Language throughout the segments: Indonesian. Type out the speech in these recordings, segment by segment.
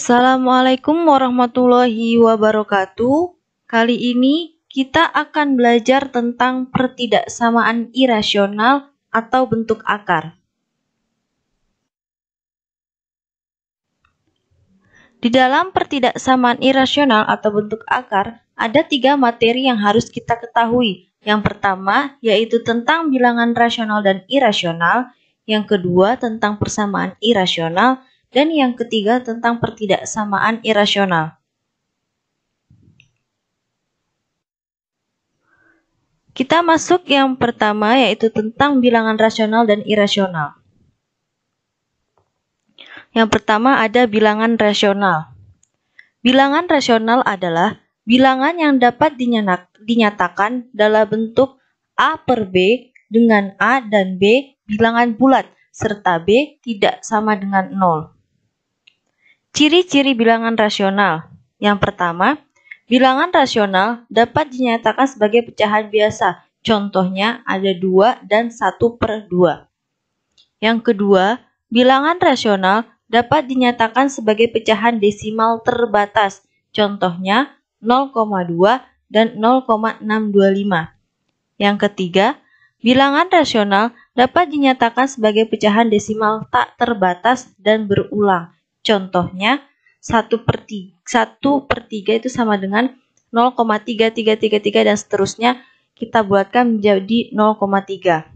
Assalamualaikum warahmatullahi wabarakatuh. Kali ini kita akan belajar tentang pertidaksamaan irasional atau bentuk akar. Di dalam pertidaksamaan irasional atau bentuk akar, ada 3 materi yang harus kita ketahui. Yang pertama yaitu tentang bilangan rasional dan irasional, yang kedua tentang persamaan irasional, dan yang ketiga tentang pertidaksamaan irasional. Kita masuk yang pertama yaitu tentang bilangan rasional dan irasional. Yang pertama ada bilangan rasional. Bilangan rasional adalah bilangan yang dapat dinyatakan dalam bentuk A per B dengan A dan B bilangan bulat serta B tidak sama dengan 0. Ciri-ciri bilangan rasional. Yang pertama, bilangan rasional dapat dinyatakan sebagai pecahan biasa. Contohnya ada 2 dan 1 per 2. Yang kedua, bilangan rasional dapat dinyatakan sebagai pecahan desimal terbatas. Contohnya 0,2 dan 0,625. Yang ketiga, bilangan rasional dapat dinyatakan sebagai pecahan desimal tak terbatas dan berulang. Contohnya 1 per 3 itu sama dengan 0,3333 dan seterusnya kita buatkan menjadi 0,3.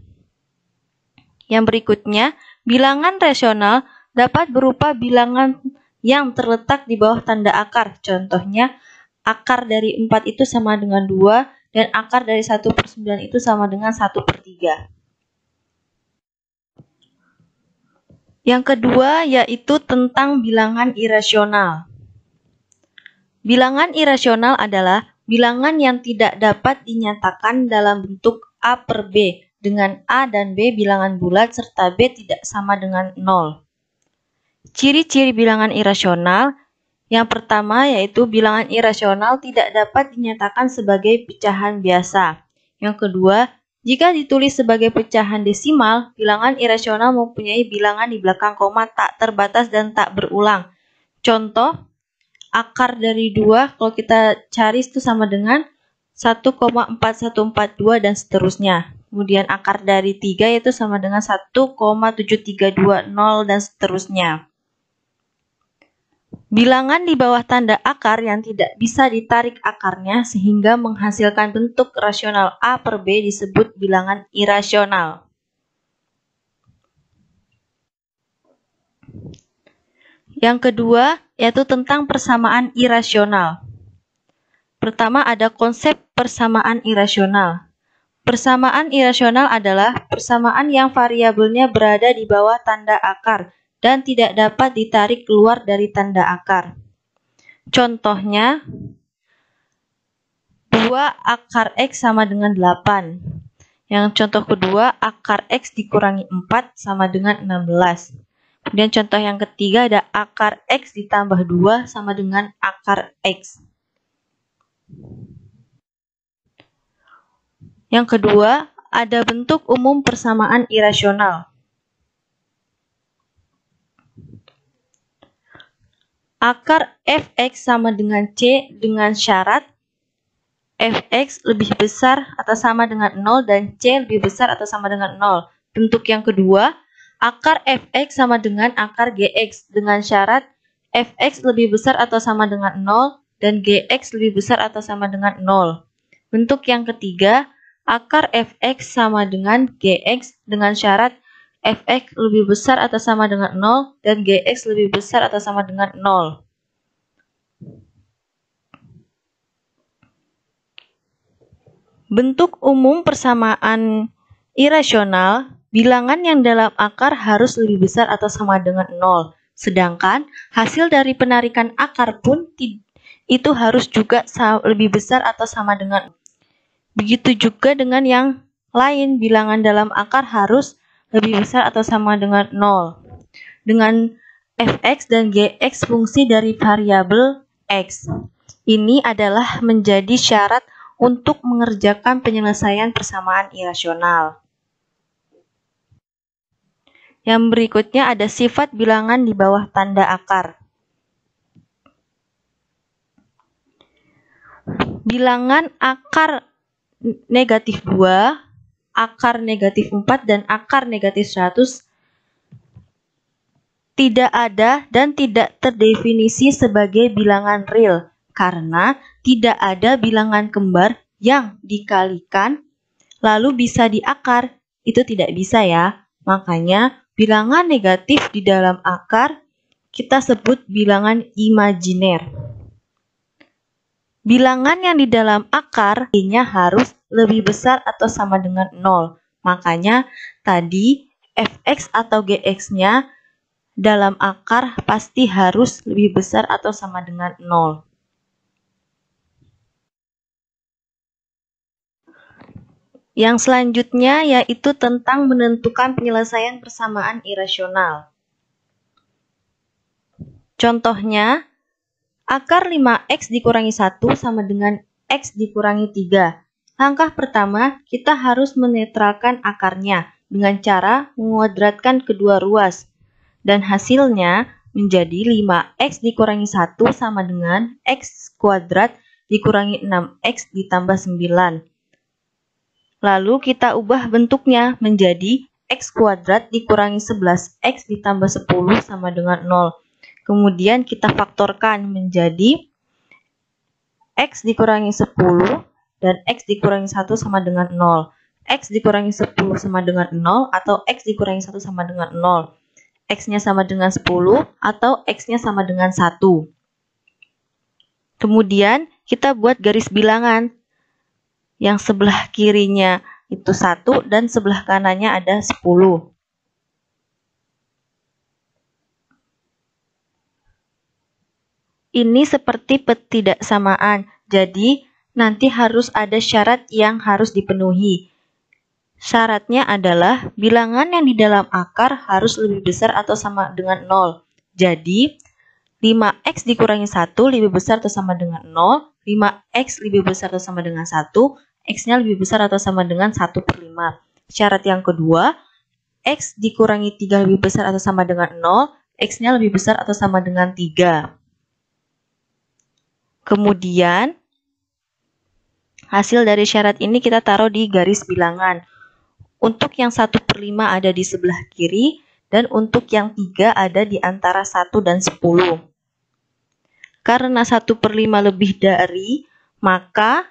Yang berikutnya, bilangan rasional dapat berupa bilangan yang terletak di bawah tanda akar. Contohnya akar dari 4 itu sama dengan 2 dan akar dari 1 per 9 itu sama dengan 1 per 3. Yang kedua yaitu tentang bilangan irasional. Bilangan irasional adalah bilangan yang tidak dapat dinyatakan dalam bentuk A per B dengan A dan B bilangan bulat serta B tidak sama dengan 0. Ciri-ciri bilangan irasional. Yang pertama yaitu bilangan irasional tidak dapat dinyatakan sebagai pecahan biasa. Yang kedua, jika ditulis sebagai pecahan desimal, bilangan irasional mempunyai bilangan di belakang koma tak terbatas dan tak berulang. Contoh, akar dari 2 kalau kita cari itu sama dengan 1,4142 dan seterusnya. Kemudian akar dari 3 itu sama dengan 1,7320 dan seterusnya. Bilangan di bawah tanda akar yang tidak bisa ditarik akarnya sehingga menghasilkan bentuk rasional A per B disebut bilangan irasional. Yang kedua yaitu tentang persamaan irasional. Pertama ada konsep persamaan irasional. Persamaan irasional adalah persamaan yang variabelnya berada di bawah tanda akar dan tidak dapat ditarik keluar dari tanda akar. Contohnya, 2 akar X sama dengan 8. Yang contoh kedua, akar X dikurangi 4 sama dengan 16. Kemudian contoh yang ketiga ada akar X ditambah 2 sama dengan akar X. Yang kedua, ada bentuk umum persamaan irasional. Akar fx sama dengan c dengan syarat fx lebih besar atau sama dengan 0 dan c lebih besar atau sama dengan 0. Bentuk yang kedua, akar fx sama dengan akar gx dengan syarat fx lebih besar atau sama dengan 0 dan gx lebih besar atau sama dengan 0. Bentuk yang ketiga, akar fx sama dengan gx dengan syarat fx lebih besar atau sama dengan 0 dan gx lebih besar atau sama dengan 0. Bentuk umum persamaan irasional, bilangan yang dalam akar harus lebih besar atau sama dengan 0. Sedangkan hasil dari penarikan akar pun itu harus juga lebih besar atau sama dengan 0. Begitu juga dengan yang lain, bilangan dalam akar harus lebih besar atau sama dengan 0. Dengan fx dan gx fungsi dari variabel x. Ini adalah menjadi syarat untuk mengerjakan penyelesaian persamaan irasional. Yang berikutnya ada sifat bilangan di bawah tanda akar. bilangan akar negatif 2, akar negatif 4, dan akar negatif 100 tidak ada dan tidak terdefinisi sebagai bilangan real karena tidak ada bilangan kembar yang dikalikan lalu bisa diakar. Itu tidak bisa ya. Makanya bilangan negatif di dalam akar kita sebut bilangan imajiner. Bilangan yang di dalam akar nya harus lebih besar atau sama dengan 0. Makanya tadi fx atau gx-nya dalam akar pasti harus lebih besar atau sama dengan 0. Yang selanjutnya yaitu tentang menentukan penyelesaian persamaan irasional. Contohnya, akar 5x dikurangi 1 sama dengan x dikurangi 3. Langkah pertama, kita harus menetralkan akarnya dengan cara menguadratkan kedua ruas. Dan hasilnya menjadi 5x dikurangi 1 sama dengan x kuadrat dikurangi 6x ditambah 9. Lalu kita ubah bentuknya menjadi x kuadrat dikurangi 11x ditambah 10 sama dengan 0. Kemudian kita faktorkan menjadi x dikurangi 10 dan x dikurangi 1 sama dengan 0. X dikurangi 10 sama dengan 0 atau x dikurangi 1 sama dengan 0. X-nya sama dengan 10 atau X-nya sama dengan 1. Kemudian kita buat garis bilangan. Yang sebelah kirinya itu 1 dan sebelah kanannya ada 10. Ini seperti ketidaksamaan, jadi nanti harus ada syarat yang harus dipenuhi. Syaratnya adalah bilangan yang di dalam akar harus lebih besar atau sama dengan 0. Jadi, 5x dikurangi 1 lebih besar atau sama dengan 0, 5x lebih besar atau sama dengan 1, x-nya lebih besar atau sama dengan 1/5. Syarat yang kedua, x dikurangi 3 lebih besar atau sama dengan 0, x-nya lebih besar atau sama dengan 3. Kemudian, hasil dari syarat ini kita taruh di garis bilangan. Untuk yang 1/5 ada di sebelah kiri, dan untuk yang 3 ada di antara 1 dan 10. Karena 1/5 lebih dari, maka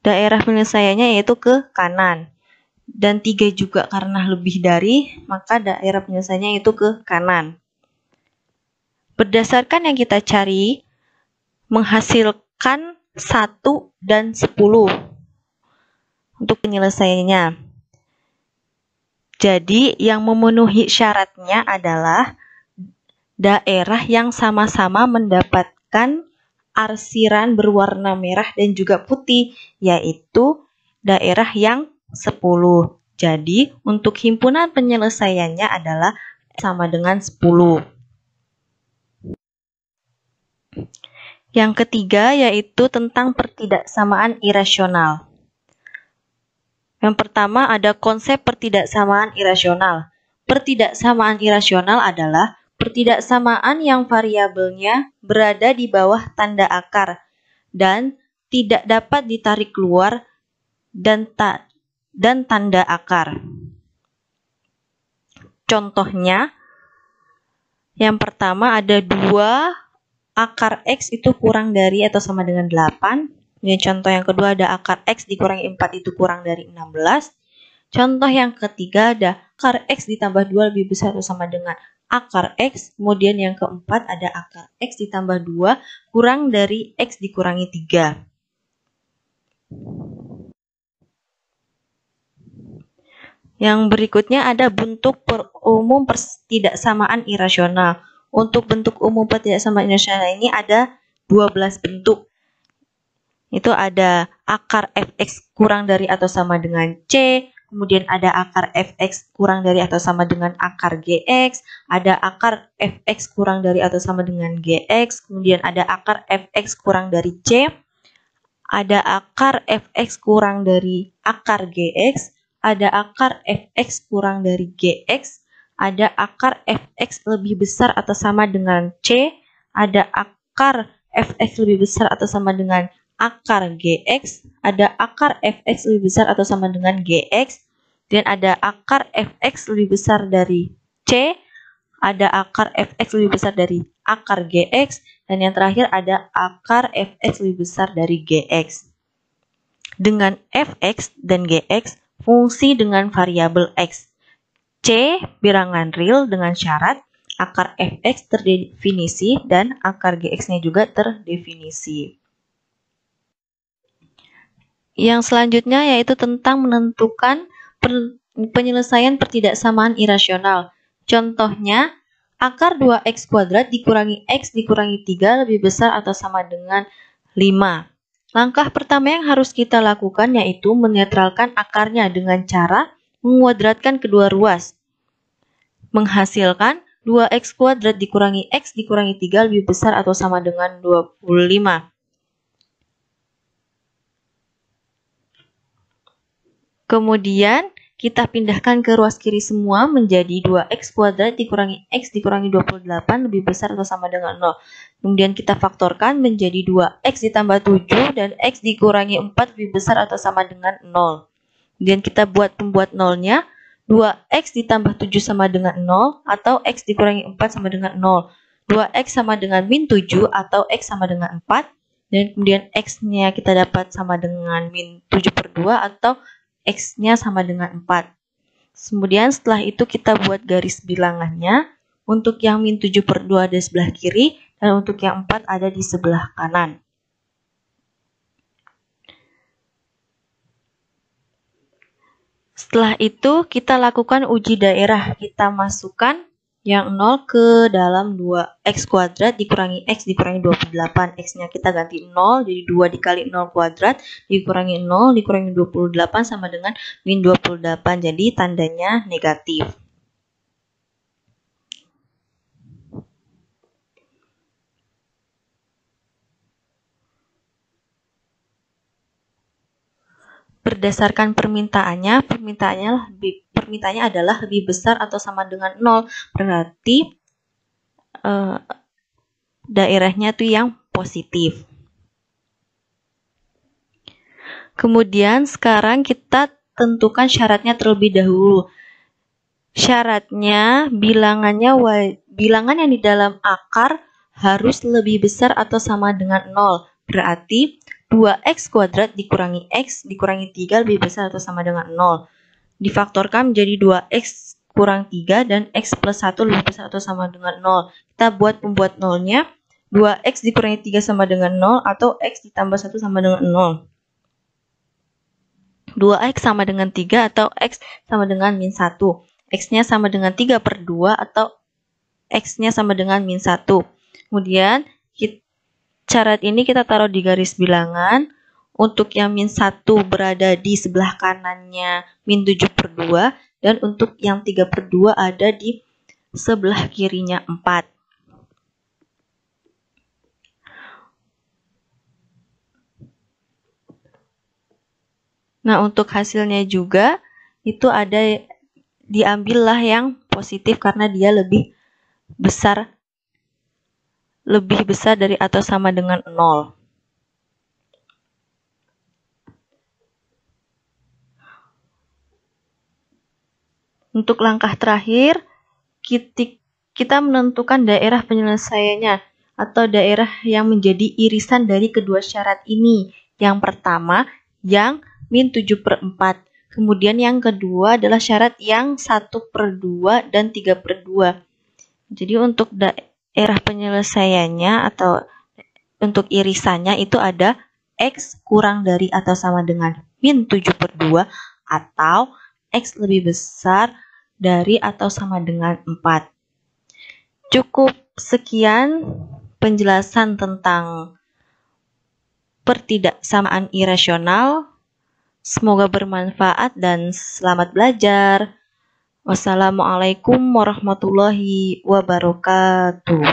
daerah penyelesaiannya yaitu ke kanan. Dan 3 juga karena lebih dari, maka daerah penyelesaiannya yaitu ke kanan. Berdasarkan yang kita cari, menghasilkan 1 dan 10 untuk penyelesaiannya. Jadi, yang memenuhi syaratnya adalah daerah yang sama-sama mendapatkan arsiran berwarna merah dan juga putih, yaitu daerah yang 10. Jadi, untuk himpunan penyelesaiannya adalah sama dengan 10. Yang ketiga yaitu tentang pertidaksamaan irasional. Yang pertama ada konsep pertidaksamaan irasional. Pertidaksamaan irasional adalah pertidaksamaan yang variabelnya berada di bawah tanda akar dan tidak dapat ditarik keluar dan tanda akar. Contohnya, yang pertama ada 2 akar X itu kurang dari atau sama dengan 8. Contoh yang kedua ada akar X dikurangi 4 itu kurang dari 16. Contoh yang ketiga ada akar X ditambah 2 lebih besar atau sama dengan akar X. Kemudian yang keempat ada akar X ditambah 2 kurang dari X dikurangi 3. Yang berikutnya ada bentuk umum pertidaksamaan irasional. Untuk bentuk umum pertidaksamaan irasional ini ada 12 bentuk. Itu ada akar fx kurang dari atau sama dengan c, kemudian ada akar fx kurang dari atau sama dengan akar gx, ada akar fx kurang dari atau sama dengan gx, kemudian ada akar fx kurang dari c, ada akar fx kurang dari akar gx, ada akar fx kurang dari gx, ada akar fx lebih besar atau sama dengan c, ada akar fx lebih besar atau sama dengan akar gx, ada akar fx lebih besar atau sama dengan gx, dan ada akar fx lebih besar dari c, ada akar fx lebih besar dari akar gx, dan yang terakhir ada akar fx lebih besar dari gx. Dengan fx dan gx, fungsi dengan variabel x. C, bilangan real dengan syarat akar fx terdefinisi dan akar gx-nya juga terdefinisi. Yang selanjutnya yaitu tentang menentukan penyelesaian pertidaksamaan irasional. Contohnya, akar 2x kuadrat dikurangi x dikurangi 3 lebih besar atau sama dengan 5. Langkah pertama yang harus kita lakukan yaitu menetralkan akarnya dengan cara menguadratkan kedua ruas. Menghasilkan 2x kuadrat dikurangi x dikurangi 3 lebih besar atau sama dengan 25. Kemudian kita pindahkan ke ruas kiri semua menjadi 2x kuadrat dikurangi x dikurangi 28 lebih besar atau sama dengan 0. Kemudian kita faktorkan menjadi 2x ditambah 7 dan x dikurangi 4 lebih besar atau sama dengan 0. Kemudian kita buat pembuat nolnya. 2x ditambah 7 sama dengan 0 atau x dikurangi 4 sama dengan 0. 2x sama dengan min 7 atau x sama dengan 4. Dan kemudian x-nya kita dapat sama dengan min 7 per 2 atau x-nya sama dengan 4. Kemudian setelah itu kita buat garis bilangannya. Untuk yang min 7 per 2 ada di sebelah kiri dan untuk yang 4 ada di sebelah kanan. Setelah itu kita lakukan uji daerah. Kita masukkan yang 0 ke dalam 2x kuadrat dikurangi x dikurangi 28. X-nya kita ganti 0, jadi 2 dikali 0 kuadrat dikurangi 0 dikurangi 28 sama dengan min 28. Jadi tandanya negatif. Berdasarkan permintaannya adalah lebih besar atau sama dengan 0. Berarti daerahnya itu yang positif. Kemudian sekarang kita tentukan syaratnya terlebih dahulu. Syaratnya bilangan yang di dalam akar harus lebih besar atau sama dengan 0. Berarti 2x kuadrat dikurangi x dikurangi 3 lebih besar atau sama dengan 0. Difaktorkan menjadi 2x kurang 3 dan x plus 1 lebih besar atau sama dengan 0. Kita buat pembuat nolnya. 2x dikurangi 3 sama dengan 0 atau x ditambah 1 sama dengan 0. 2x sama dengan 3 atau x sama dengan min 1. X-nya sama dengan 3 per 2 atau x-nya sama dengan min 1. Kemudian syarat ini kita taruh di garis bilangan. Untuk yang min 1 berada di sebelah kanannya min 7 per 2. Dan untuk yang 3 per 2 ada di sebelah kirinya 4. Nah, untuk hasilnya juga itu ada diambillah yang positif karena dia lebih besar dari atau sama dengan 0. Untuk langkah terakhir, kita menentukan daerah penyelesaiannya atau daerah yang menjadi irisan dari kedua syarat ini. Yang pertama, yang min 7 per 4. Kemudian yang kedua adalah syarat yang 1 per 2 dan 3 per 2. Jadi untuk daerah penyelesaiannya atau untuk irisannya itu ada x kurang dari atau sama dengan min 7 per 2 atau x lebih besar dari atau sama dengan 4. Cukup sekian penjelasan tentang pertidaksamaan irasional. Semoga bermanfaat dan selamat belajar. Wassalamualaikum warahmatullahi wabarakatuh.